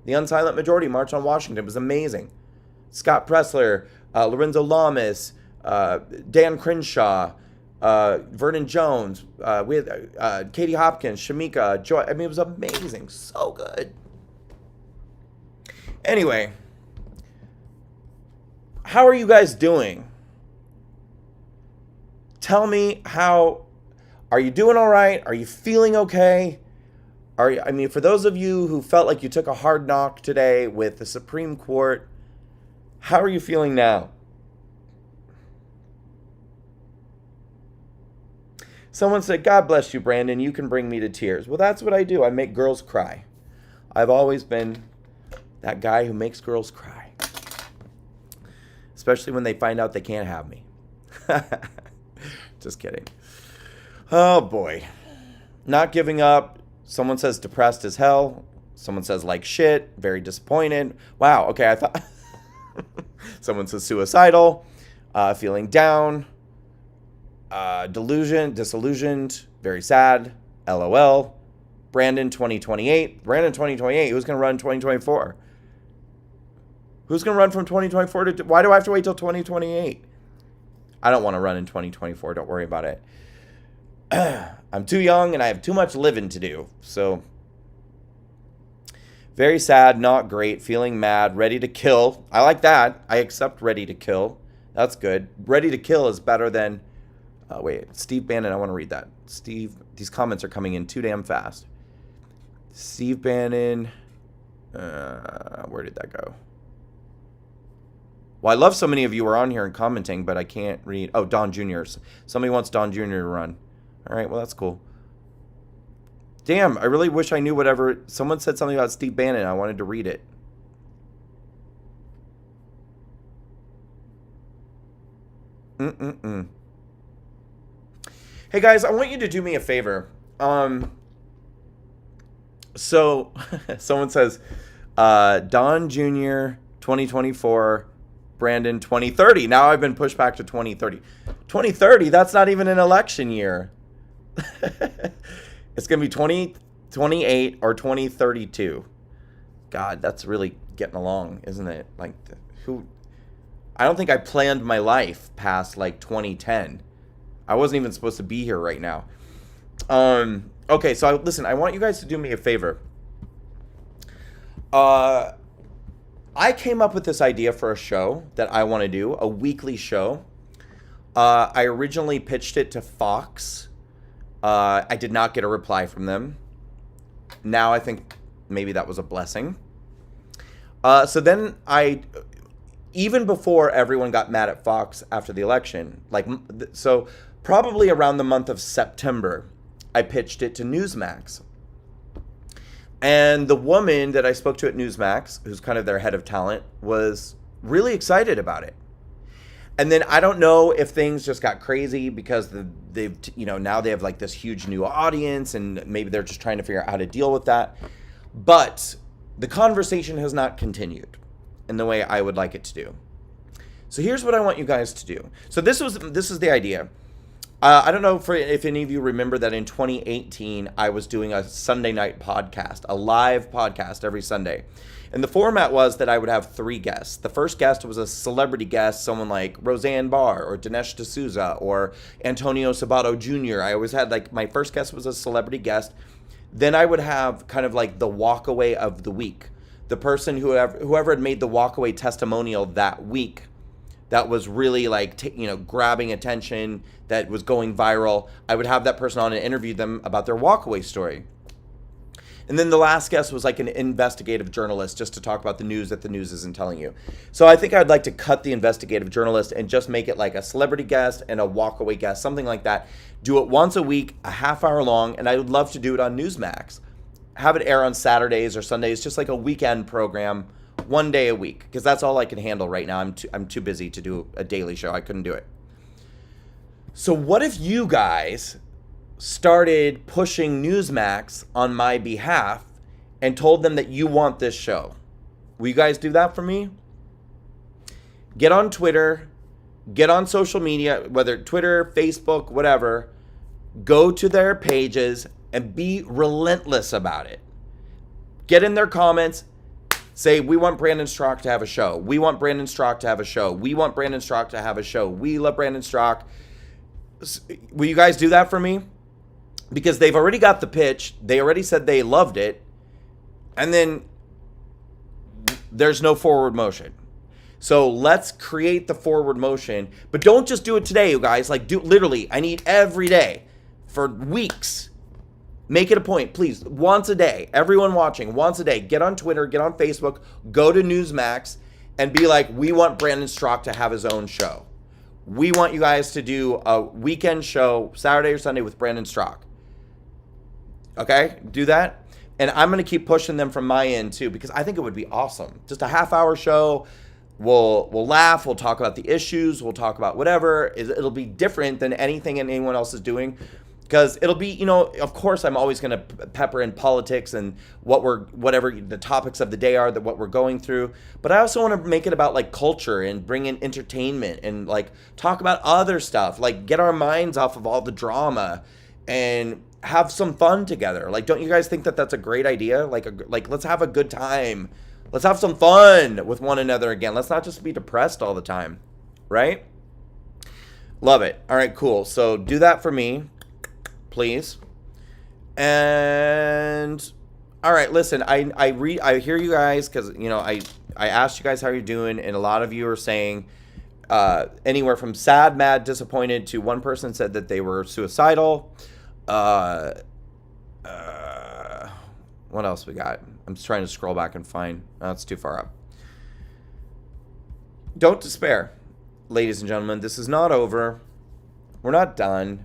The Unsilent Majority March on Washington was amazing. Scott Pressler, Lorenzo Lamas, Dan Crenshaw, Vernon Jones, we had Katie Hopkins, Shamika, Joy. I mean, it was amazing. So good. Anyway, how are you guys doing? Tell me how. Are you doing all right? Are you feeling okay? I mean, for those of you who felt like you took a hard knock today with the Supreme Court, how are you feeling now? Someone said, God bless you, Brandon. You can bring me to tears. Well, that's what I do. I make girls cry. I've always been that guy who makes girls cry. Especially when they find out they can't have me. Just kidding. Oh, boy. Not giving up. Someone says depressed as hell. Someone says like shit. Very disappointed. Wow. Okay, I thought. Someone says suicidal. Feeling down. Disillusioned. Very sad. LOL. Brandon 2028. Brandon 2028. Who's going to run 2024? Who's going to run from 2024 to... Why do I have to wait till 2028? I don't want to run in 2024. Don't worry about it. I'm too young and I have too much living to do. So, very sad, not great, feeling mad, ready to kill. I like that. I accept ready to kill. That's good. Ready to kill is better than... wait, Steve Bannon, I want to read that. Steve, these comments are coming in too damn fast. Steve Bannon... where did that go? Well, I love so many of you are on here and commenting, but I can't read. Oh, Don Jr. Somebody wants Don Jr. to run. All right, well, that's cool. Damn, I really wish I knew whatever. Someone said something about Steve Bannon. I wanted to read it. Hey, guys, I want you to do me a favor. So, someone says, Don Jr., 2024, Brandon, 2030. Now I've been pushed back to 2030. 2030, that's not even an election year. It's going to be 2028 or 2032. God, that's really getting along, isn't it? Like, who? I don't think I planned my life past, like, 2010. I wasn't even supposed to be here right now. Okay, so listen, I want you guys to do me a favor. I came up with this idea for a show that I want to do, a weekly show. I originally pitched it to Fox. I did not get a reply from them. Now I think maybe that was a blessing. So then even before everyone got mad at Fox after the election, so probably around the month of September, I pitched it to Newsmax. And the woman that I spoke to at Newsmax, who's kind of their head of talent, was really excited about it. And then I don't know if things just got crazy because they've now they have like this huge new audience, and maybe they're just trying to figure out how to deal with that. But the conversation has not continued in the way I would like it to do. So here's what I want you guys to do. So this is the idea. I don't know if any of you remember that in 2018, I was doing a Sunday night podcast, a live podcast every Sunday. And the format was that I would have 3 guests. The first guest was a celebrity guest, someone like Roseanne Barr or Dinesh D'Souza or Antonio Sabato Jr. I always had my first guest was a celebrity guest. Then I would have kind of like the Walkaway of the week. The person whoever had made the Walkaway testimonial that week that was really grabbing attention, that was going viral, I would have that person on and interview them about their Walkaway story. And then the last guest was like an investigative journalist, just to talk about the news that the news isn't telling you. So I think I'd like to cut the investigative journalist and just make it like a celebrity guest and a Walkaway guest, something like that. Do it once a week, a half hour long, and I would love to do it on Newsmax. Have it air on Saturdays or Sundays, just like a weekend program, one day a week, because that's all I can handle right now. I'm too busy to do a daily show. I couldn't do it. So what if you guys started pushing Newsmax on my behalf and told them that you want this show? Will you guys do that for me? Get on Twitter, get on social media, whether Twitter, Facebook, whatever, go to their pages and be relentless about it. Get in their comments, say, we want Brandon Straka to have a show. We want Brandon Straka to have a show. We want Brandon Straka to have a show. We love Brandon Straka. Will you guys do that for me? Because they've already got the pitch. They already said they loved it. And then there's no forward motion. So let's create the forward motion. But don't just do it today, you guys. Do literally, I need every day for weeks. Make it a point, please. Once a day. Everyone watching, once a day. Get on Twitter, get on Facebook, go to Newsmax, and be like, we want Brandon Straka to have his own show. We want you guys to do a weekend show, Saturday or Sunday, with Brandon Straka. Okay? Do that. And I'm going to keep pushing them from my end, too, because I think it would be awesome. Just a half-hour show. We'll laugh. We'll talk about the issues. We'll talk about whatever. It'll be different than anything anyone else is doing. Because it'll be, of course, I'm always going to pepper in politics and whatever the topics of the day are, what we're going through. But I also want to make it about culture and bring in entertainment and talk about other stuff. Get our minds off of all the drama and have some fun together. Don't you guys think that that's a great idea? Let's have a good time. Let's have some fun with one another again. Let's not just be depressed all the time, right? Love it. All right, cool. So do that for me, please. And all right, listen, I hear you guys, because I asked you guys how you're doing, and a lot of you are saying anywhere from sad, mad, disappointed to one person said that they were suicidal. What else we got? I'm just trying to scroll back and find. Oh, it's too far up. Don't despair, ladies and gentlemen. This is not over. We're not done.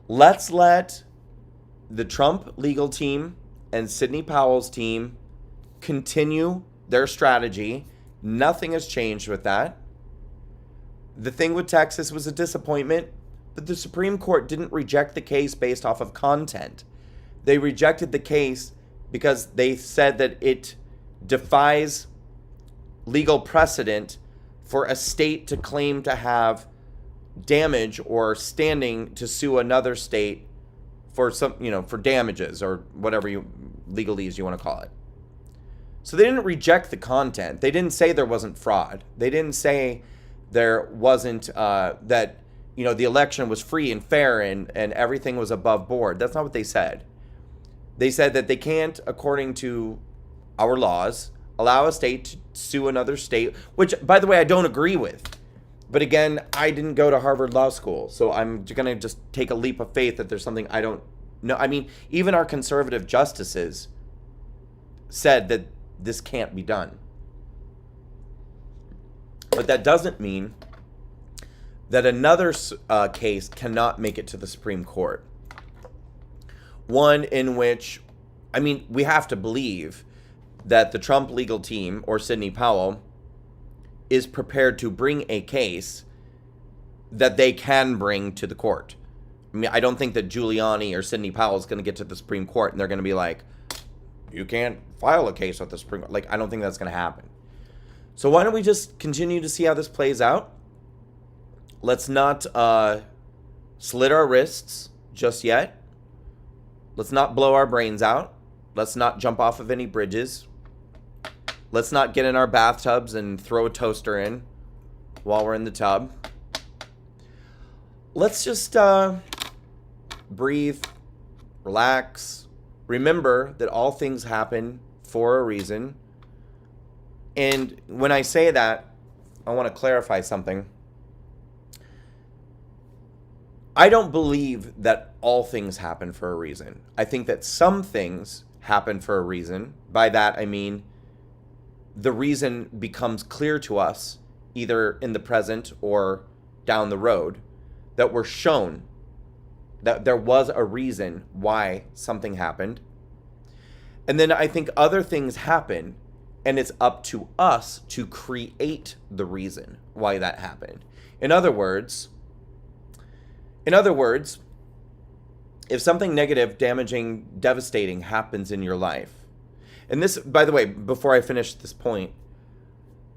Let's let the Trump legal team and Sidney Powell's team continue their strategy. Nothing has changed with that. The thing with Texas was a disappointment, but the Supreme Court didn't reject the case based off of content. They rejected the case because they said that it defies legal precedent for a state to claim to have damage or standing to sue another state for for damages or whatever legalese you want to call it. So they didn't reject the content. They didn't say there wasn't fraud. They didn't say there wasn't that the election was free and fair and everything was above board. That's not what they said. They said that they can't, according to our laws, allow a state to sue another state, which, by the way, I don't agree with. But again, I didn't go to Harvard Law School, so I'm going to just take a leap of faith that there's something I don't know. I mean, even our conservative justices said that this can't be done. But that doesn't mean that another case cannot make it to the Supreme Court. One in which, we have to believe that the Trump legal team, or Sidney Powell, is prepared to bring a case that they can bring to the court. I don't think that Giuliani or Sidney Powell is going to get to the Supreme Court and they're going to be like, you can't file a case with the Supreme Court. I don't think that's going to happen. So why don't we just continue to see how this plays out? Let's not slit our wrists just yet. Let's not blow our brains out. Let's not jump off of any bridges. Let's not get in our bathtubs and throw a toaster in while we're in the tub. Let's just breathe, relax. Remember that all things happen for a reason. And when I say that, I want to clarify something. I don't believe that all things happen for a reason. I think that some things happen for a reason. By that, I mean the reason becomes clear to us, either in the present or down the road, that we're shown that there was a reason why something happened. And then I think other things happen, and it's up to us to create the reason why that happened. In other words, if something negative, damaging, devastating happens in your life, and this, by the way, before I finish this point,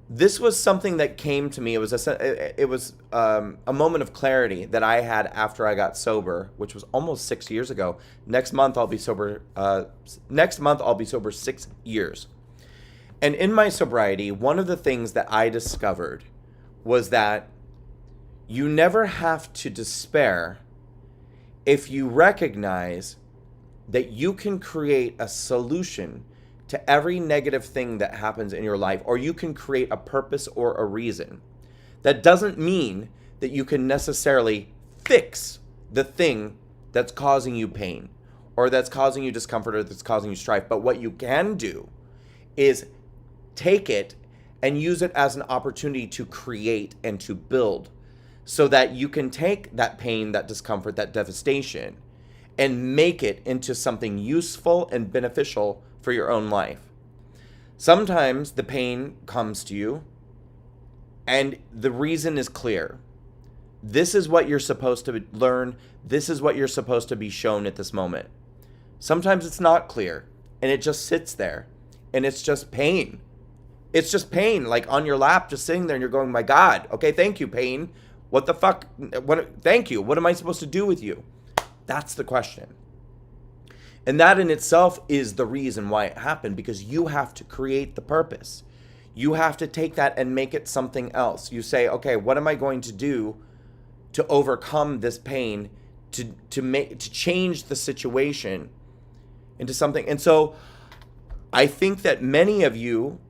this was something that came to me. It was a moment of clarity that I had after I got sober, which was almost 6 years ago. Next month I'll be sober 6 years. And in my sobriety, one of the things that I discovered was that you never have to despair if you recognize that you can create a solution to every negative thing that happens in your life, or you can create a purpose or a reason. That doesn't mean that you can necessarily fix the thing that's causing you pain, or that's causing you discomfort, or that's causing you strife. But what you can do is take it and use it as an opportunity to create and to build, so that you can take that pain, that discomfort, that devastation, and make it into something useful and beneficial for your own life. Sometimes the pain comes to you and the reason is clear. This is what you're supposed to learn. This is what you're supposed to be shown at this moment. Sometimes it's not clear and it just sits there and it's just pain. It's just pain, like on your lap, just sitting there, and you're going, my God, okay, thank you, pain. What the fuck? Thank you. What am I supposed to do with you? That's the question. And that in itself is the reason why it happened, because you have to create the purpose. You have to take that and make it something else. You say, okay, what am I going to do to overcome this pain, to change the situation into something? And so I think that many of you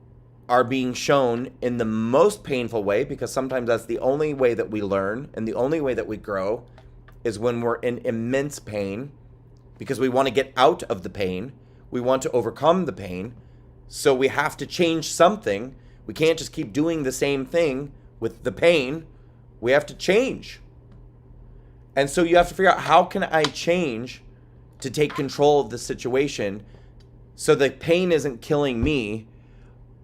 are being shown in the most painful way, because sometimes that's the only way that we learn and the only way that we grow is when we're in immense pain, because we want to get out of the pain. We want to overcome the pain. So we have to change something. We can't just keep doing the same thing with the pain. We have to change. And so you have to figure out, how can I change to take control of the situation so the pain isn't killing me,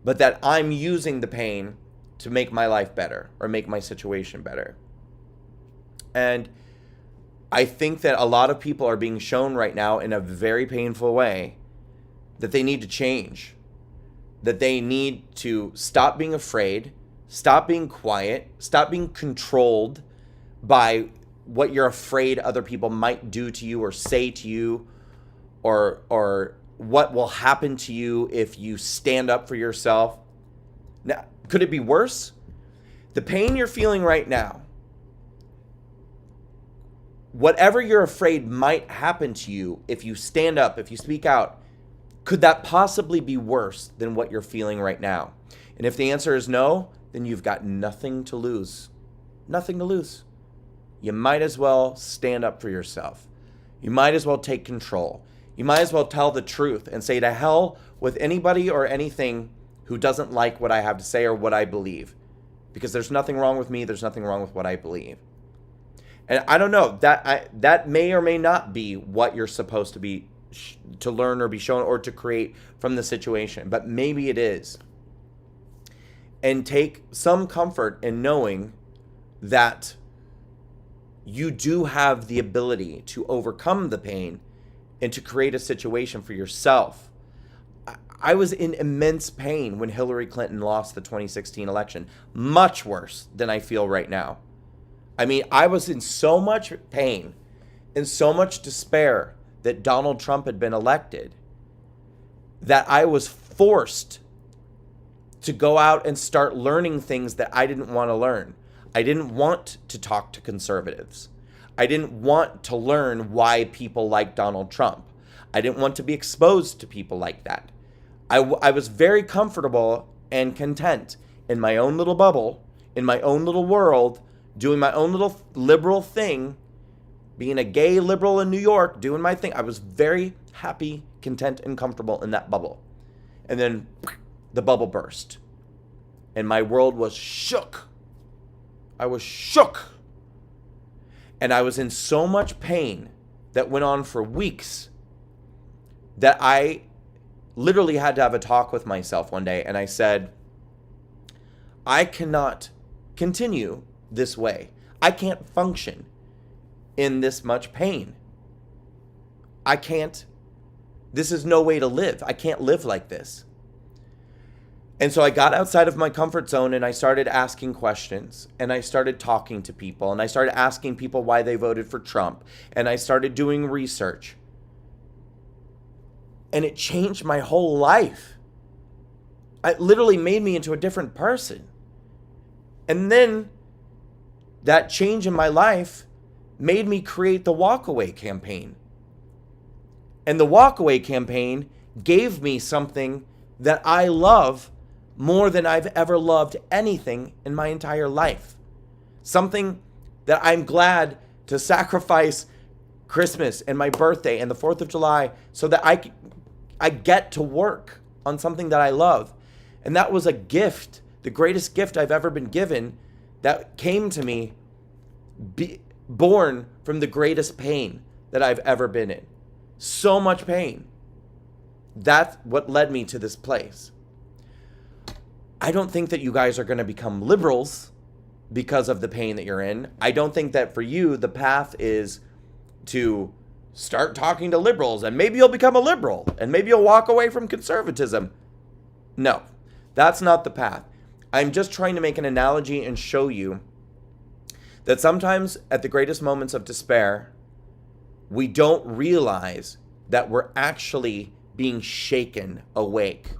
but that I'm using the pain to make my life better or make my situation better. And I think that a lot of people are being shown right now in a very painful way that they need to change, that they need to stop being afraid, stop being quiet, stop being controlled by what you're afraid other people might do to you or say to you, or what will happen to you if you stand up for yourself. Now, could it be worse? The pain you're feeling right now, whatever you're afraid might happen to you if you stand up, if you speak out, could that possibly be worse than what you're feeling right now? And if the answer is no, then you've got nothing to lose. Nothing to lose. You might as well stand up for yourself. You might as well take control. You might as well tell the truth and say, to hell with anybody or anything who doesn't like what I have to say or what I believe. Because there's nothing wrong with me. There's nothing wrong with what I believe. And I don't know, that may or may not be what you're supposed to be, to learn or be shown or to create from the situation. But maybe it is. And take some comfort in knowing that you do have the ability to overcome the pain and to create a situation for yourself. I was in immense pain when Hillary Clinton lost the 2016 election. Much worse than I feel right now. I mean, I was in so much pain and so much despair that Donald Trump had been elected that I was forced to go out and start learning things that I didn't want to learn. I didn't want to talk to conservatives. I didn't want to learn why people like Donald Trump. I didn't want to be exposed to people like that. I was very comfortable and content in my own little bubble, in my own little world, doing my own little liberal thing, being a gay liberal in New York, doing my thing. I was very happy, content, and comfortable in that bubble. And then the bubble burst. And my world was shook. I was shook. And I was in so much pain that went on for weeks that I literally had to have a talk with myself one day. And I said, I cannot continue this way. I can't function in this much pain. I can't. This is no way to live. I can't live like this. And so I got outside of my comfort zone and I started asking questions and I started talking to people and I started asking people why they voted for Trump and I started doing research. And it changed my whole life. It literally made me into a different person. And then that change in my life made me create the Walkaway campaign. And the Walkaway campaign gave me something that I love more than I've ever loved anything in my entire life. Something that I'm glad to sacrifice Christmas and my birthday and the 4th of July so that I get to work on something that I love. And that was a gift, the greatest gift I've ever been given, that came to me born from the greatest pain that I've ever been in. So much pain. That's what led me to this place. I don't think that you guys are going to become liberals because of the pain that you're in. I don't think that for you, the path is to start talking to liberals and maybe you'll become a liberal and maybe you'll walk away from conservatism. No, that's not the path. I'm just trying to make an analogy and show you that sometimes at the greatest moments of despair, we don't realize that we're actually being shaken awake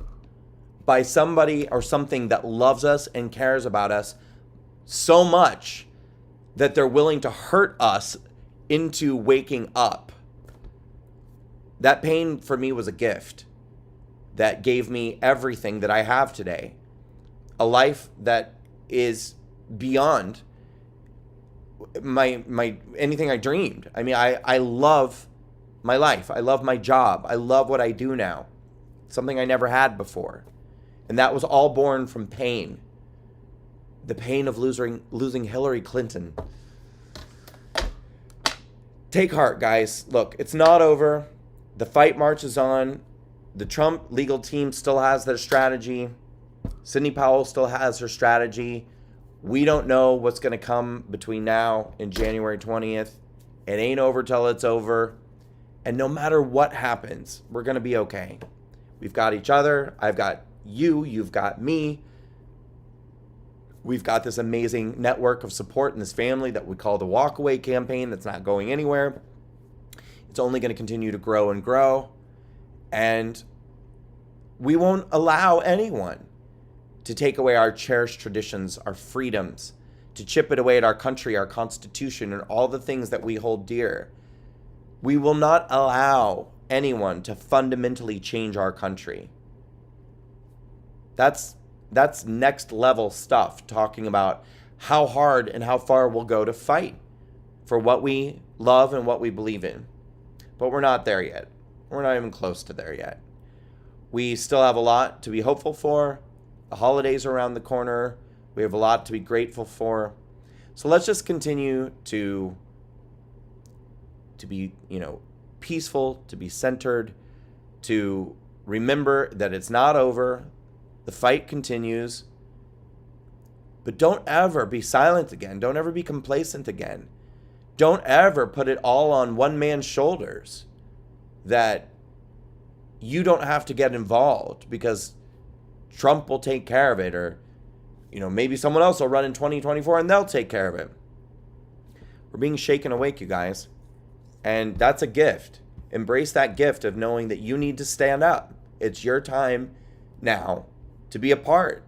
by somebody or something that loves us and cares about us so much that they're willing to hurt us into waking up. That pain for me was a gift that gave me everything that I have today. A life that is beyond my anything I dreamed. I mean, I love my life. I love my job. I love what I do now. Something I never had before. And that was all born from pain. The pain of losing Hillary Clinton. Take heart, guys. Look, it's not over. The fight marches on. The Trump legal team still has their strategy. Sidney Powell still has her strategy. We don't know what's going to come between now and January 20th. It ain't over till it's over. And no matter what happens, we're going to be okay. We've got each other. I've got you. You've got me. We've got this amazing network of support in this family that we call the Walkaway campaign that's not going anywhere. It's only going to continue to grow and grow. And we won't allow anyone to take away our cherished traditions, our freedoms, to chip it away at our country, our Constitution, and all the things that we hold dear. We will not allow anyone to fundamentally change our country. That's next level stuff, talking about how hard and how far we'll go to fight for what we love and what we believe in. But we're not there yet. We're not even close to there yet. We still have a lot to be hopeful for. The holidays are around the corner. We have a lot to be grateful for. So let's just continue to be, peaceful, to be centered, to remember that it's not over. The fight continues. But don't ever be silent again. Don't ever be complacent again. Don't ever put it all on one man's shoulders that you don't have to get involved because Trump will take care of it, or maybe someone else will run in 2024 and they'll take care of it. We're being shaken awake, you guys. And that's a gift. Embrace that gift of knowing that you need to stand up. It's your time now to be a part.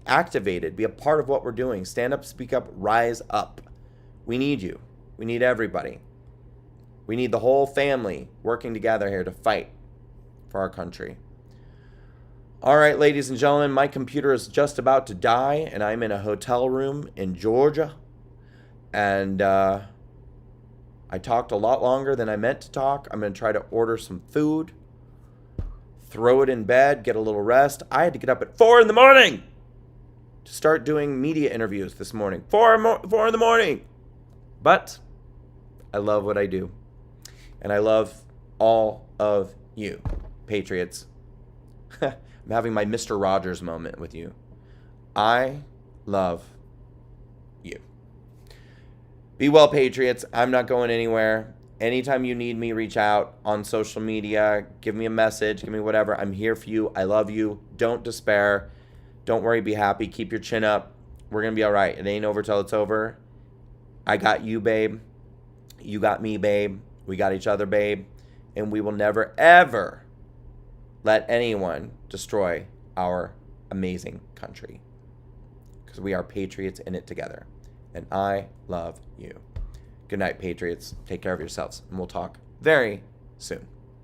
Activated. Be a part of what we're doing. Stand up, speak up, rise up. We need you. We need everybody. We need the whole family working together here to fight for our country. All right, ladies and gentlemen, my computer is just about to die, and I'm in a hotel room in Georgia. And I talked a lot longer than I meant to talk. I'm going to try to order some food, throw it in bed, get a little rest. I had to get up at 4 in the morning to start doing media interviews this morning. 4 in the morning. But I love what I do. And I love all of you, patriots. I'm having my Mr. Rogers moment with you. I love you. Be well, patriots. I'm not going anywhere. Anytime you need me, reach out on social media. Give me a message. Give me whatever. I'm here for you. I love you. Don't despair. Don't worry. Be happy. Keep your chin up. We're going to be all right. It ain't over till it's over. I got you, babe. You got me, babe. We got each other, babe. And we will never, ever let anyone destroy our amazing country. Because we are patriots in it together. And I love you. Good night, patriots. Take care of yourselves. And we'll talk very soon.